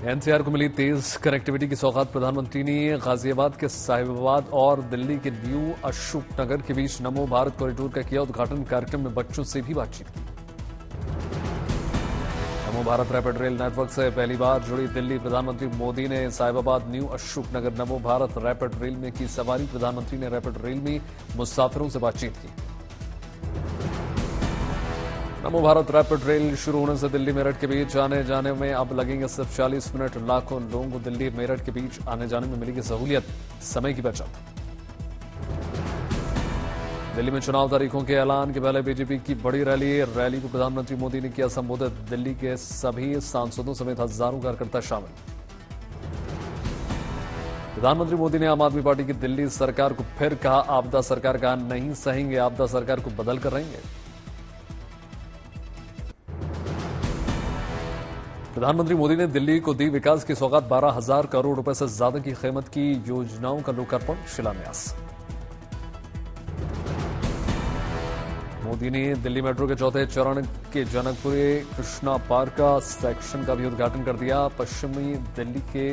NCR को मिली तेज connectivity की सौगात। प्रधानमंत्री ने गाजियाबाद के साहिबाबाद और दिल्ली के न्यू अशोकनगर के बीच नमो भारत कॉरिडोर का किया उद्घाटन। कार्यक्रम में बच्चों से भी बातचीत की। नमो भारत रैपिड रेल नेटवर्क से पहली बार जुड़ी दिल्ली। प्रधानमंत्री मोदी ने साहिबाबाद न्यू अशोकनगर नमो भारत रैपिड रेल में की सवारी। प्रधानमंत्री ने रैपिड रेल में मुसाफिरों से बातचीत की। नमो भारत रैपिड रेल शुरू होने से दिल्ली मेरठ के बीच आने जाने में अब लगेंगे सिर्फ 40 मिनट। लाखों लोगों को दिल्ली मेरठ के बीच आने जाने में मिलेगी सहूलियत, समय की बचत। दिल्ली में चुनाव तारीखों के ऐलान के पहले बीजेपी की बड़ी रैली को प्रधानमंत्री मोदी ने किया संबोधित। दिल्ली के सभी सांसदों समेत हजारों कार्यकर्ता शामिल। प्रधानमंत्री मोदी ने आम आदमी पार्टी की दिल्ली सरकार को फिर कहा आपदा सरकार। कहा नहीं सहेंगे, आपदा सरकार को बदल कर रहेंगे। प्रधानमंत्री मोदी ने दिल्ली को दी विकास की सौगात। 12,000 करोड़ रुपए से ज्यादा की कीमत की योजनाओं का लोकार्पण, शिलान्यास। मोदी ने दिल्ली मेट्रो के चौथे चरण के जनकपुरी कृष्णा पार्क का सेक्शन का भी उद्घाटन कर दिया। पश्चिमी दिल्ली के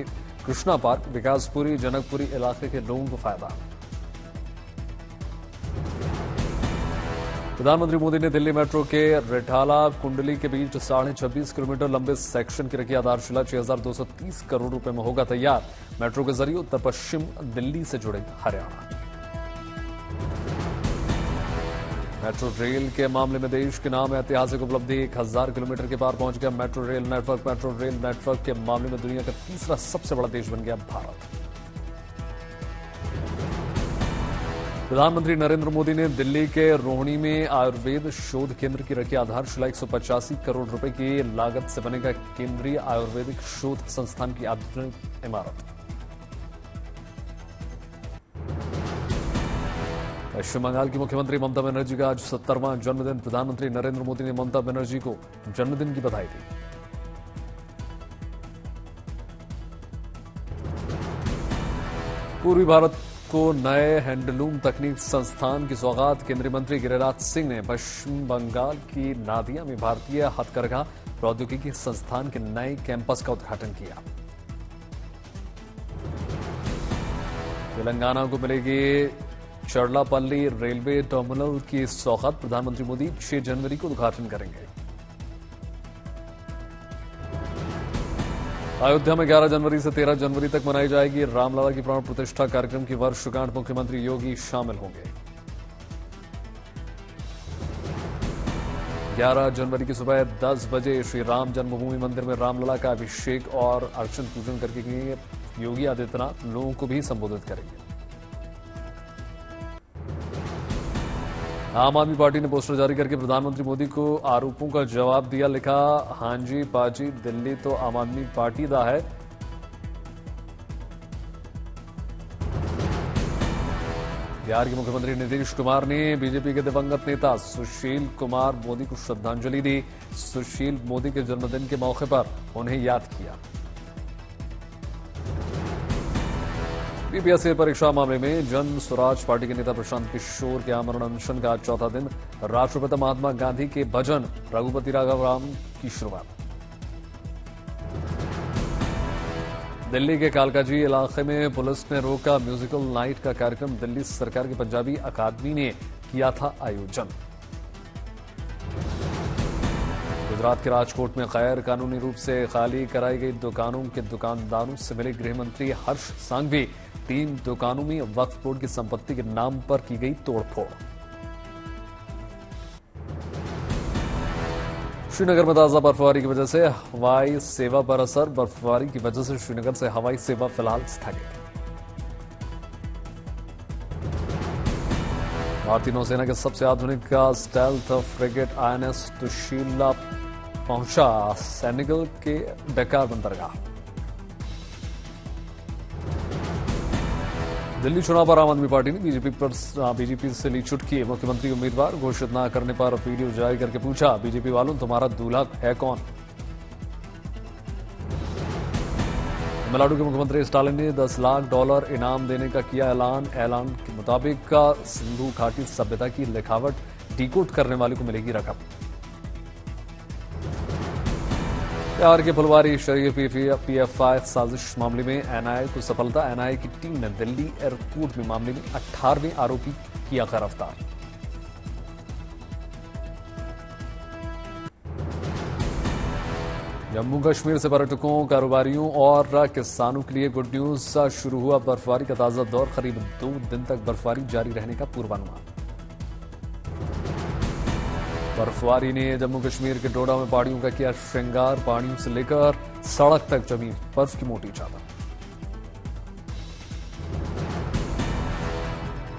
कृष्णा पार्क विकासपुरी जनकपुरी इलाके के लोगों को फायदा। प्रधानमंत्री मोदी ने दिल्ली मेट्रो के रिठाला कुंडली के बीच 26.5 किलोमीटर लंबे सेक्शन की रखी आधारशिला। 6,230 करोड़ रुपए में होगा तैयार। मेट्रो के जरिए उत्तर पश्चिम दिल्ली से जुड़े हरियाणा। मेट्रो रेल के मामले में देश के नाम ऐतिहासिक उपलब्धि। 1000 किलोमीटर के पार पहुंच गया metro rail network. Metro rail network के मामले में दुनिया का तीसरा सबसे बड़ा देश बन गया भारत। प्रधानमंत्री नरेंद्र मोदी ने दिल्ली के रोहिणी में आयुर्वेद शोध केंद्र की रखी आधारशिला। 185 करोड़ रुपए की लागत से बनेगा केंद्रीय आयुर्वेदिक शोध संस्थान की आधुनिक इमारत। पश्चिम बंगाल की मुख्यमंत्री ममता बनर्जी का आज 70वां जन्मदिन। प्रधानमंत्री नरेंद्र मोदी ने ममता बनर्जी को जन्मदिन की बधाई दी। पूर्वी भारत को नए हैंडलूम तकनीक संस्थान की सौगात। केंद्रीय मंत्री गिरिराज सिंह ने पश्चिम बंगाल की नादिया में भारतीय हथकरघा प्रौद्योगिकी संस्थान के नए कैंपस का उद्घाटन किया। तेलंगाना को मिलेगी चरलापल्ली रेलवे टर्मिनल की सौगात। प्रधानमंत्री मोदी 6 जनवरी को उद्घाटन करेंगे। अयोध्या में 11 जनवरी से 13 जनवरी तक मनाई जाएगी रामलला की प्राण प्रतिष्ठा कार्यक्रम की वर्षगांठ। मुख्यमंत्री योगी शामिल होंगे। 11 जनवरी की सुबह 10 बजे श्री राम जन्मभूमि मंदिर में रामलला का अभिषेक और अर्चन पूजन करके योगी आदित्यनाथ लोगों को भी संबोधित करेंगे। आम आदमी पार्टी ने पोस्टर जारी करके प्रधानमंत्री मोदी को आरोपों का जवाब दिया। लिखा हां जी पाजी, दिल्ली तो आम आदमी पार्टी दा है। बिहार के मुख्यमंत्री नीतीश कुमार ने बीजेपी के दिवंगत नेता सुशील कुमार मोदी को श्रद्धांजलि दी। सुशील मोदी के जन्मदिन के मौके पर उन्हें याद किया। बीपीएससी परीक्षा मामले में जन स्वराज पार्टी के नेता प्रशांत किशोर के आमरण अनशन का 4था दिन। राष्ट्रपिता महात्मा गांधी के भजन रघुपति राघव राम की शुरुआत। दिल्ली के कालकाजी इलाके में पुलिस ने रोका म्यूजिकल नाइट का कार्यक्रम। दिल्ली सरकार की पंजाबी अकादमी ने किया था आयोजन। गुजरात के राजकोट में गैर कानूनी रूप से खाली कराई गई दुकानों के दुकानदारों से मिले गृह मंत्री हर्ष सांघवी। 3 दुकानों में वक्फ बोर्ड की संपत्ति के नाम पर की गई तोड़फोड़। श्रीनगर में ताजा बर्फबारी की वजह से हवाई सेवा पर असर। बर्फबारी की वजह से श्रीनगर से हवाई सेवा फिलहाल स्थगित। भारतीय नौसेना के सबसे आधुनिक स्टेल्थ फ्रिगेट आईएनएस तुशीला पहुंचा सेनेगल के डकार बंदरगाह। दिल्ली चुनाव पर आम आदमी पार्टी ने बीजेपी से ली चुटकी। मुख्यमंत्री उम्मीदवार घोषित न करने पर वीडियो जारी करके पूछा, बीजेपी वालों तुम्हारा दूल्हा है कौन? तमिलनाडु के मुख्यमंत्री स्टालिन ने $10 लाख इनाम देने का किया ऐलान। ऐलान के मुताबिक सिंधु घाटी सभ्यता की लिखावट डिकोड करने वाले को मिलेगी रकम। बिहार के फुलवारी शरीफ पीएफआई साजिश मामले में एनआईए को सफलता। एनआईए की टीम ने दिल्ली एयरपोर्ट में मामले में 18वें आरोपी किया गिरफ्तार। जम्मू कश्मीर से पर्यटकों, कारोबारियों और किसानों के लिए गुड न्यूज। शुरू हुआ बर्फबारी का ताजा दौर। करीब 2 दिन तक बर्फबारी जारी रहने का पूर्वानुमान। बर्फबारी ने जम्मू कश्मीर के डोडा में पहाड़ियों का किया श्रृंगार। पहाड़ियों से लेकर सड़क तक जमी बर्फ की मोटी चादर।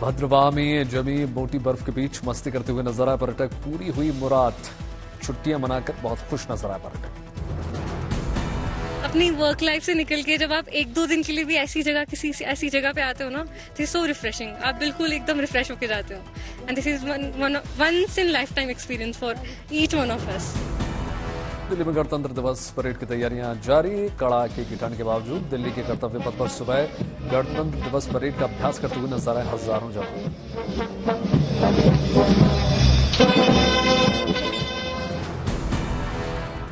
भद्रवाह में जमी मोटी बर्फ के बीच मस्ती करते हुए नजर आए पर्यटक। पूरी हुई मुराद, छुट्टियां मनाकर बहुत खुश नजर आए पर्यटक। अपनी वर्क लाइफ से निकल के जब आप 1-2 दिन के लिए भी ऐसी जगह, किसी ऐसी जगह पे आते हो ना, दिस सो रिफ्रेशिंग। आप बिल्कुल एकदम रिफ्रेश होके जाते हो। And this is once in life time experience for each one of us. Delhi में गणतंत्र दिवस परेड की तैयारियां जारी। कड़ाके की ठंड के बावजूद दिल्ली के कर्तव्य पथ पर सुबह गणतंत्र दिवस परेड का अभ्यास करते हुए नजर आए हजारों जवान।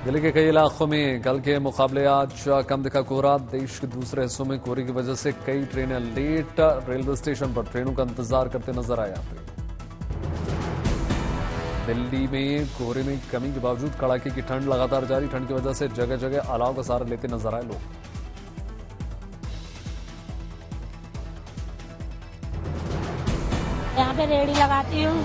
दिल्ली के कई इलाकों में कल के मुकाबले आज कम दिखा कोहरा। देश के दूसरे हिस्सों में कोहरे की वजह से कई ट्रेनें लेट। रेलवे स्टेशन पर ट्रेनों का इंतजार करते नजर आए यात्री। दिल्ली में कोहरे में कमी के बावजूद कड़ाके की ठंड लगातार जारी। ठंड की वजह से जगह जगह अलाव का सहारा लेते नजर आए लोग। यहाँ पे रेहड़ी लगाती हूँ,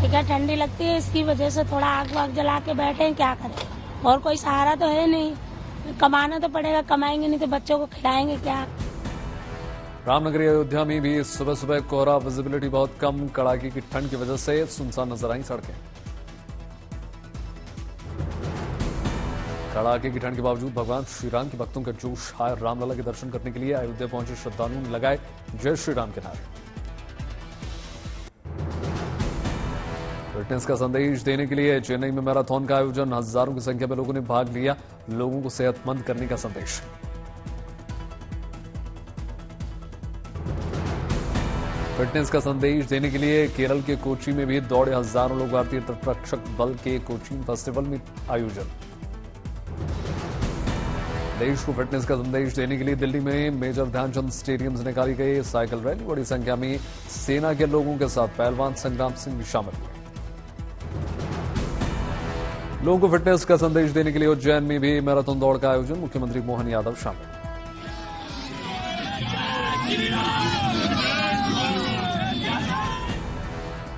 ठीक है, ठंडी लगती है, इसकी वजह से थोड़ा आग वाग जला के बैठे हैं, क्या करें, और कोई सहारा तो है नहीं। कमाना तो पड़ेगा, कमाएंगे नहीं तो बच्चों को खिलाएंगे क्या। रामनगरी अयोध्या में भी सुबह सुबह कोहरा, विजिबिलिटी बहुत कम। कड़ाके की ठंड की वजह से सुनसान नजर आई सड़कें। कड़ाके की ठंड के बावजूद भगवान श्री राम के भक्तों का जोश है। रामलला के दर्शन करने के लिए अयोध्या पहुंचे श्रद्धालुओं ने लगाए जय श्री राम के नारे। फिटनेस का संदेश देने के लिए चेन्नई में मैराथन का आयोजन। हजारों की संख्या में लोगों ने भाग लिया। लोगों को सेहतमंद करने का संदेश। फिटनेस का संदेश देने के लिए केरल के कोची में भी दौड़े हजारों लोग। भारतीय तटरक्षक बल के कोचीन फेस्टिवल में आयोजन। देश को फिटनेस का संदेश देने के लिए दिल्ली में मेजर ध्यानचंद स्टेडियम से निकाली गई साइकिल रैली। बड़ी संख्या में सेना के लोगों के साथ पहलवान संग्राम सिंह भी शामिल हुए। लोगों को फिटनेस का संदेश देने के लिए उज्जैन में भी मैराथन दौड़ का आयोजन। मुख्यमंत्री मोहन यादव शामिल।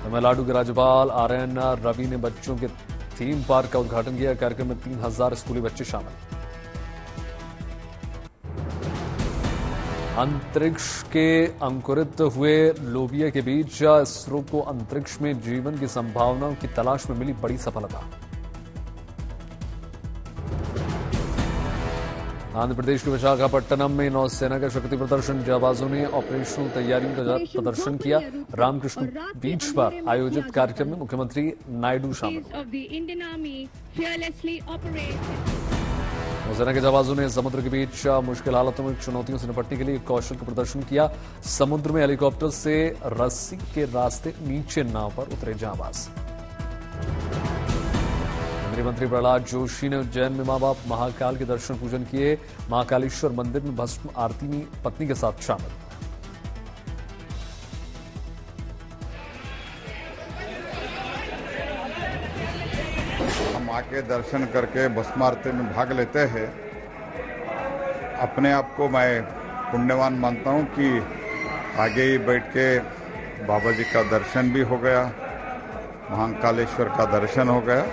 तमिलनाडु के राज्यपाल आरएन रवि ने बच्चों के थीम पार्क का उद्घाटन किया। कार्यक्रम में 3000 स्कूली बच्चे शामिल। अंतरिक्ष के अंकुरित हुए लोबिया के बीच इसरो को अंतरिक्ष में जीवन की संभावनाओं की तलाश में मिली बड़ी सफलता। आंध्र प्रदेश के विशाखापट्टनम में नौसेना का शक्ति प्रदर्शन। जाबाजों ने ऑपरेशनल तैयारियों का प्रदर्शन किया। रामकृष्ण बीच पर आयोजित कार्यक्रम में मुख्यमंत्री नायडू शामिल। नौसेना के जाबाजों ने समुद्र के बीच मुश्किल हालातों में चुनौतियों से निपटने के लिए कौशल का प्रदर्शन किया। समुद्र में हेलीकॉप्टर से रस्सी के रास्ते नीचे नाव पर उतरे जाबाज। केंद्रीय मंत्री प्रहलाद जोशी ने उज्जैन में मां बाप महाकाल के दर्शन पूजन किए। महाकालेश्वर मंदिर में भस्म आरती में पत्नी के साथ शामिल। हम मां के दर्शन करके भस्म आरती में भाग लेते हैं। अपने आप को मैं पुण्यवान मानता हूं कि आगे ही बैठ के बाबा जी का दर्शन भी हो गया, महाकालेश्वर का दर्शन हो गया।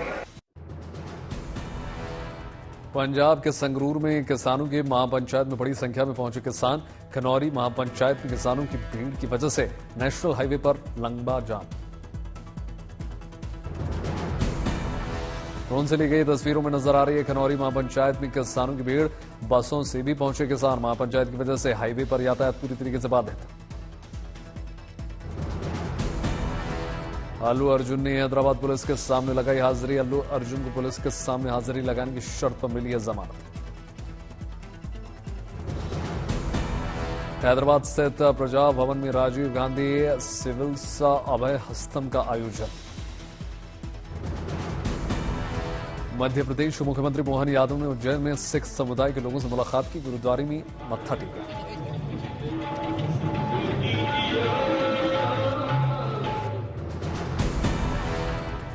पंजाब के संगरूर में किसानों की महापंचायत में बड़ी संख्या में पहुंचे किसान। खनौरी महापंचायत में किसानों की भीड़ की वजह से नेशनल हाईवे पर लंबा जाम। ड्रोन से ली गई तस्वीरों में नजर आ रही है खनौरी महापंचायत में किसानों की भीड़। बसों से भी पहुंचे किसान। महापंचायत की वजह से हाईवे पर यातायात पूरी तरीके से बाधित। अल्लू अर्जुन ने हैदराबाद पुलिस के सामने लगाई हाजिरी। अल्लू अर्जुन को पुलिस के सामने हाजिरी लगाने की शर्त पर मिली है जमानत। हैदराबाद स्थित प्रजा भवन में राजीव गांधी सिविल्स अभय हस्तम का आयोजन। मध्य प्रदेश मुख्यमंत्री मोहन यादव ने उज्जैन में सिख समुदाय के लोगों से मुलाकात की। गुरुद्वारे में मत्था टेका।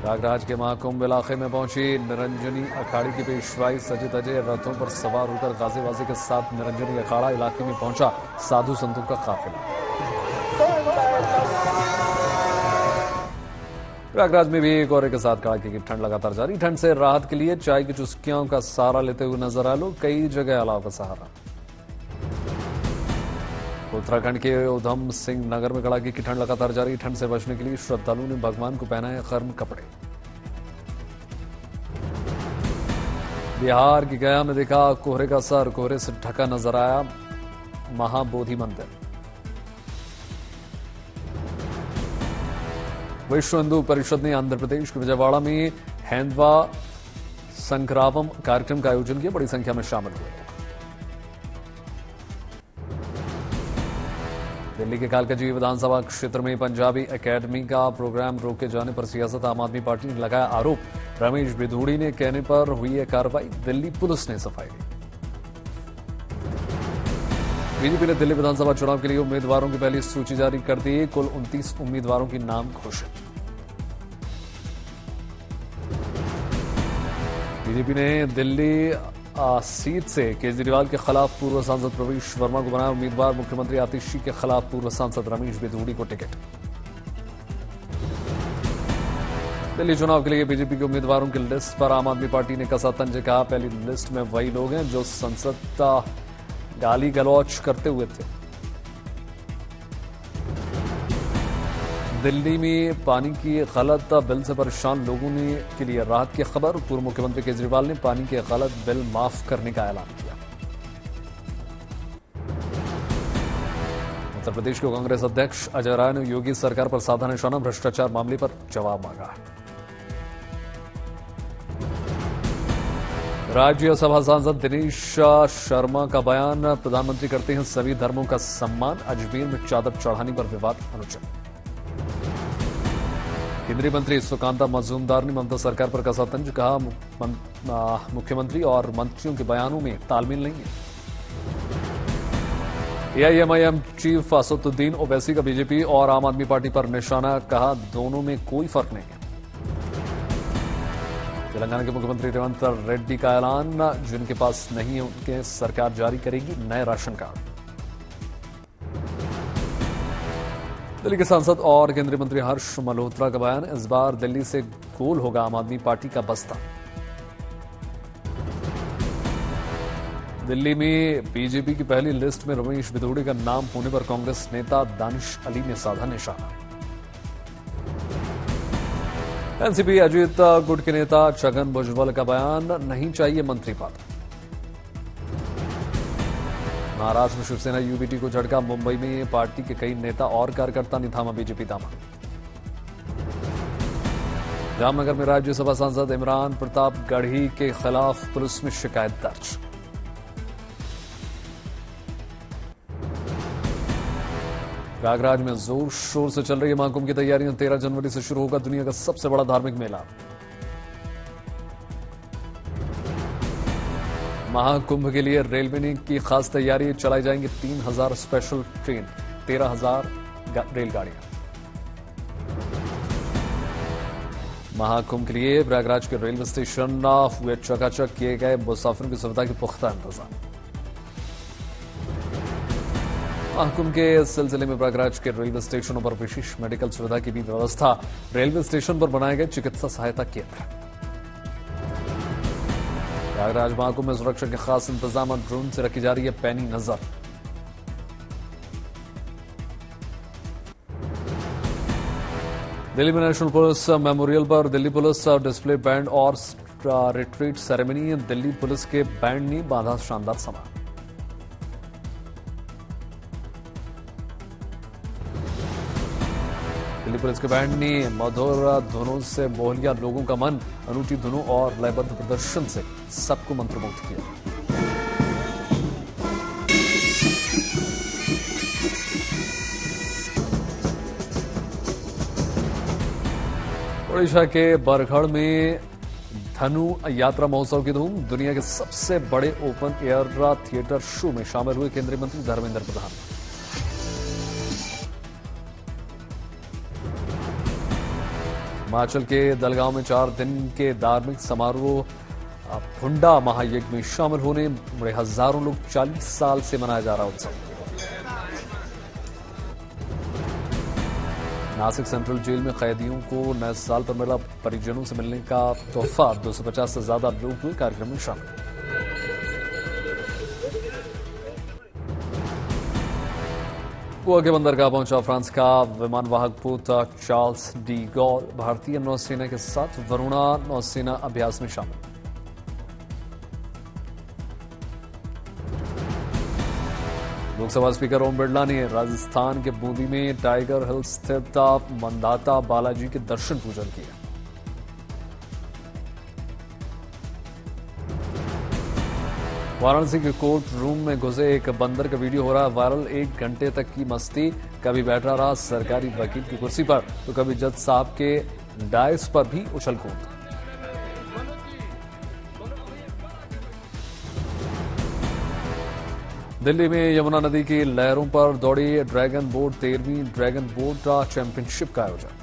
प्रयागराज के महाकुंभ इलाके में पहुंची निरंजनी अखाड़े की पेशवाई। सजे धजे रथों पर सवार होकर गाजे-बाजे के साथ निरंजनी अखाड़ा इलाके में पहुंचा साधु संतों का काफिला। प्रयागराज में भी कोहरे के साथ कड़ाके की ठंड लगातार जारी। ठंड से राहत के लिए चाय की चुस्कियों का सहारा लेते हुए नजर आए लोग। कई जगह अलाव का सहारा। उत्तराखंड के उधम सिंह नगर में कड़ाके की ठंड लगातार जारी। ठंड से बचने के लिए श्रद्धालुओं ने भगवान को पहनाए गर्म कपड़े। बिहार की गया में देखा कोहरे का असर। कोहरे से ढका नजर आया महाबोधि मंदिर। विश्व हिंदू परिषद ने आंध्र प्रदेश के विजयवाड़ा में हैंदवा संक्रामम कार्यक्रम का आयोजन किया। बड़ी संख्या में शामिल हुए। दिल्ली के कालकाजी विधानसभा क्षेत्र में पंजाबी एकेडमी का प्रोग्राम रोके जाने पर सियासत। आम आदमी पार्टी ने लगाया आरोप। रमेश बिधूड़ी ने कहने पर हुई है कार्रवाई। दिल्ली पुलिस ने सफाई दी। बीजेपी ने दिल्ली विधानसभा चुनाव के लिए उम्मीदवारों की पहली सूची जारी कर दी। कुल 29 उम्मीदवारों की नाम घोषित। बीजेपी ने दिल्ली सीट से केजरीवाल के खिलाफ पूर्व सांसद प्रवेश वर्मा को बनाया उम्मीदवार। मुख्यमंत्री आतिशी के खिलाफ पूर्व सांसद रमेश बिधूड़ी को टिकट। दिल्ली चुनाव के लिए बीजेपी के उम्मीदवारों की लिस्ट पर आम आदमी पार्टी ने कसा तंज। कहा पहली लिस्ट में वही लोग हैं जो संसद गाली गलौच करते हुए थे। दिल्ली में पानी की गलत बिल से परेशान लोगों ने के लिए राहत की खबर। पूर्व मुख्यमंत्री केजरीवाल ने पानी के गलत बिल माफ करने का ऐलान किया। उत्तर प्रदेश के कांग्रेस अध्यक्ष अजय राय ने योगी सरकार पर साधा निशाना। भ्रष्टाचार मामले पर जवाब मांगा। राज्यसभा सांसद दिनेश शर्मा का बयान। प्रधानमंत्री करते हैं सभी धर्मों का सम्मान। अजमेर में चादर चढ़ाने पर विवाद अनुचित। केंद्रीय मंत्री सुकांता मजूमदार ने ममता सरकार पर कसा तंज। कहा मुख्यमंत्री और मंत्रियों के बयानों में तालमेल नहीं है। एआईएमआईएम चीफ असदुद्दीन ओवैसी का बीजेपी और आम आदमी पार्टी पर निशाना। कहा दोनों में कोई फर्क नहीं है। तेलंगाना के मुख्यमंत्री रेवंत रेड्डी का ऐलान। जिनके पास नहीं है उनके सरकार जारी करेगी नए राशन कार्ड। दिल्ली के सांसद और केंद्रीय मंत्री हर्ष मल्होत्रा का बयान। इस बार दिल्ली से गोल होगा आम आदमी पार्टी का बस्ता। दिल्ली में बीजेपी की पहली लिस्ट में रमेश बिधूड़ी का नाम होने पर कांग्रेस नेता दानिश अली ने साधा निशाना। एनसीपी अजीत गुट के नेता छगन भुजबल का बयान। नहीं चाहिए मंत्री पद। महाराष्ट्र में शिवसेना यूबीटी को झटका। मुंबई में पार्टी के कई नेता और कार्यकर्ता ने थामा बीजेपी दामन। जामनगर में राज्यसभा सांसद इमरान प्रताप गढ़ी के खिलाफ पुलिस में शिकायत दर्ज। प्रयागराज में जोर शोर से चल रही है महाकुंभ की तैयारियां। 13 जनवरी से शुरू होगा दुनिया का सबसे बड़ा धार्मिक मेला। महाकुंभ के लिए रेलवे की खास तैयारी। चलाई जाएंगी 3000 स्पेशल ट्रेन, 13,000 रेलगाड़ियां। महाकुंभ के लिए प्रयागराज के रेलवे स्टेशन हुए चकाचक। किए गए मुसाफिरों की सुविधा की पुख्ता इंतजाम। महाकुंभ के सिलसिले में प्रयागराज के रेलवे स्टेशनों पर विशेष मेडिकल सुविधा की भी व्यवस्था। रेलवे स्टेशन पर बनाए गए चिकित्सा सहायता केंद्र। प्रयागराज महाकुंभ में सुरक्षा के खास इंतजाम। ड्रोन से रखी जा रही है पैनी नजर। दिल्ली में नेशनल पुलिस मेमोरियल पर दिल्ली पुलिस डिस्प्ले बैंड और रिट्रीट सेरेमनी। दिल्ली पुलिस के बैंड ने बांधा शानदार समा। दिल्ली पुलिस के बैंड ने मधुर धुनों से मोह लिया लोगों का मन। अनूठी धुनों और लयबद्ध प्रदर्शन से सबको मंत्रमुग्ध किया। ओडिशा के बरगढ़ में धनु यात्रा महोत्सव की धूम। दुनिया के सबसे बड़े ओपन एयर थिएटर शो में शामिल हुए केंद्रीय मंत्री धर्मेंद्र प्रधान। हिमाचल के दलगांव में 4 दिन के धार्मिक समारोह फुंडा महायज्ञ में शामिल होने बड़े हजारों लोग। 40 साल से मनाया जा रहा उत्सव। नासिक सेंट्रल जेल में कैदियों को नए साल पर मिला परिजनों से मिलने का तोहफा। 250 से ज्यादा लोग हुए कार्यक्रम में शामिल। गोवा के बंदरगाह पहुंचा फ्रांस का विमानवाहक पोत चार्ल्स डी गॉल। भारतीय नौसेना के साथ वरुणा नौसेना अभ्यास में शामिल। लोकसभा स्पीकर ओम बिरला ने राजस्थान के बूंदी में टाइगर हिल स्थित मंदाता बालाजी के दर्शन पूजन किया। वाराणसी के कोर्ट रूम में घुसे एक बंदर का वीडियो हो रहा है वायरल। 1 घंटे तक की मस्ती। कभी बैठा रहा सरकारी वकील की कुर्सी पर तो कभी जज साहब के डायस पर भी उछल कूद। दिल्ली में यमुना नदी की लहरों पर दौड़ी ड्रैगन बोट। 13वीं ड्रैगन बोट चैंपियनशिप का आयोजन।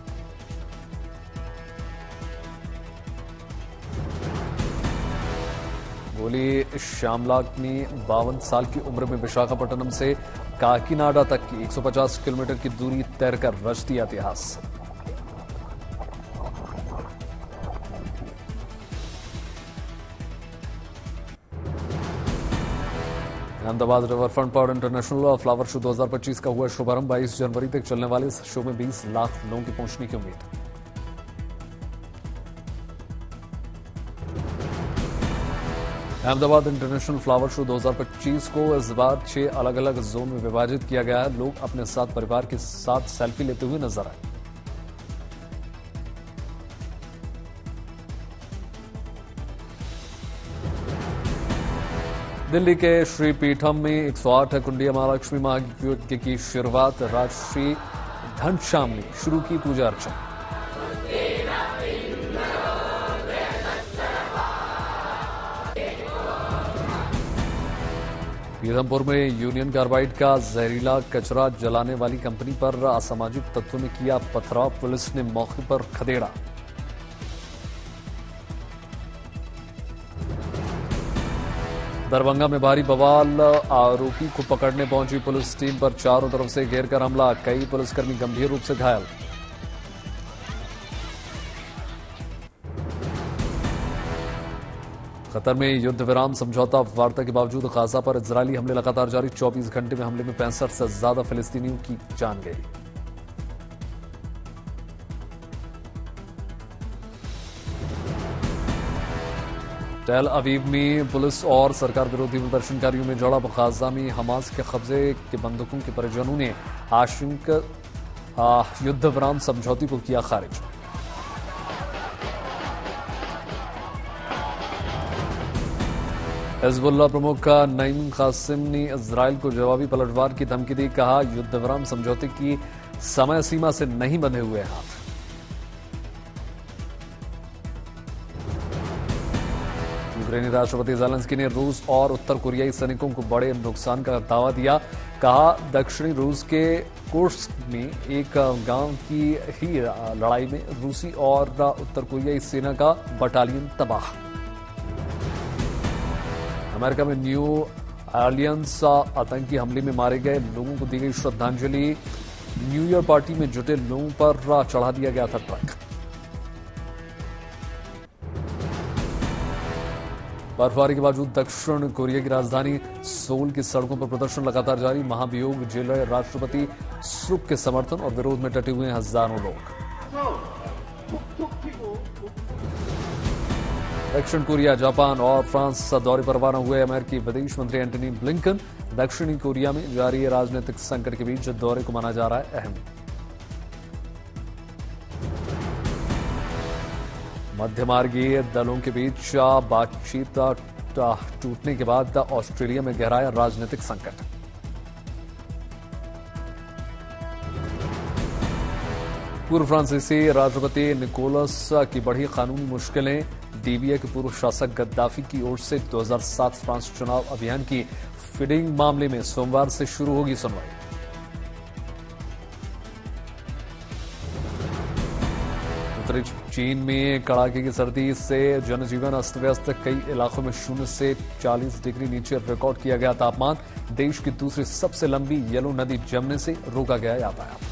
गोली श्यामलाक ने 52 साल की उम्र में विशाखापट्टनम से काकीनाडा तक की 150 किलोमीटर की दूरी तैरकर रच दिया इतिहास। अहमदाबाद रिवरफ्रंट पर इंटरनेशनल फ्लावर शो 2025 का हुआ शुभारंभ। 22 जनवरी तक चलने वाले इस शो में 20 लाख लोगों की पहुंचने की उम्मीद। अहमदाबाद इंटरनेशनल फ्लावर शो 2025 को इस बार 6 अलग अलग जोन में विभाजित किया गया है। लोग अपने साथ परिवार के साथ सेल्फी लेते हुए नजर आए। दिल्ली के श्री पीठम में 108 कुंडिया महालक्ष्मी महायज्ञ की शुरुआत। राजश्री घनश्याम ने शुरू की पूजा अर्चना। पीथमपुर में यूनियन कार्बाइड का जहरीला कचरा जलाने वाली कंपनी पर असामाजिक तत्वों ने किया पथराव। पुलिस ने मौके पर खदेड़ा। दरभंगा में भारी बवाल। आरोपी को पकड़ने पहुंची पुलिस टीम पर चारों तरफ से घेरकर हमला। कई पुलिसकर्मी गंभीर रूप से घायल। कतर में युद्ध विराम समझौता वार्ता के बावजूद गाजा पर इजरायली हमले लगातार जारी। 24 घंटे में हमले में 65 से ज्यादा फिलिस्तीनियों की जान गई। टेल अवीव में पुलिस और सरकार विरोधी प्रदर्शनकारियों में झड़प। गाजा में हमास के कब्जे के बंधकों के परिजनों ने आशंक युद्ध विराम समझौते को किया खारिज। हिजबुल्लाह प्रमुख नईम कासिम ने इजरायल को जवाबी पलटवार की धमकी दी। कहा युद्ध विराम समझौते की समय सीमा से नहीं बंधे हुए हाथ। यूक्रेनी राष्ट्रपति ज़ेलेंस्की ने रूस और उत्तर कोरियाई सैनिकों को बड़े नुकसान का दावा दिया। कहा दक्षिणी रूस के कुर्स्क में एक गांव की ही लड़ाई में रूसी और उत्तर कोरियाई सेना का बटालियन तबाह। अमेरिका में न्यू ऑरलियंस आतंकी हमले में मारे गए लोगों को दी गई श्रद्धांजलि। न्यू ईयर पार्टी में जुटे लोगों पर चढ़ा दिया गया था ट्रक। बर्फबारी के बावजूद दक्षिण कोरिया की राजधानी सोल की सड़कों पर प्रदर्शन लगातार जारी। महाभियोग झेल रहे राष्ट्रपति सुक के समर्थन और विरोध में डटे हुए हैं हजारों लोग। दक्षिण कोरिया, जापान और फ्रांस दौरे पर रवाना हुए अमेरिकी विदेश मंत्री एंटनी ब्लिंकन। दक्षिणी कोरिया में जारी राजनीतिक संकट के बीच दौरे को माना जा रहा है अहम। मध्यमार्गीय दलों के बीच बातचीत टूटने के बाद ऑस्ट्रेलिया में गहराया राजनीतिक संकट। पूर्व फ्रांसीसी राष्ट्रपति निकोलस की बढ़ी कानूनी मुश्किलें। लीबिया के पूर्व शासक गद्दाफी की ओर से 2007 फ्रांस चुनाव अभियान की फंडिंग मामले में सोमवार से शुरू होगी सुनवाई। उत्तरी चीन में कड़ाके की सर्दी से जनजीवन अस्त व्यस्त, कई इलाकों में 0 से 40 डिग्री नीचे रिकॉर्ड किया गया तापमान। देश की दूसरी सबसे लंबी येलो नदी जमने से रोका गया यातायात।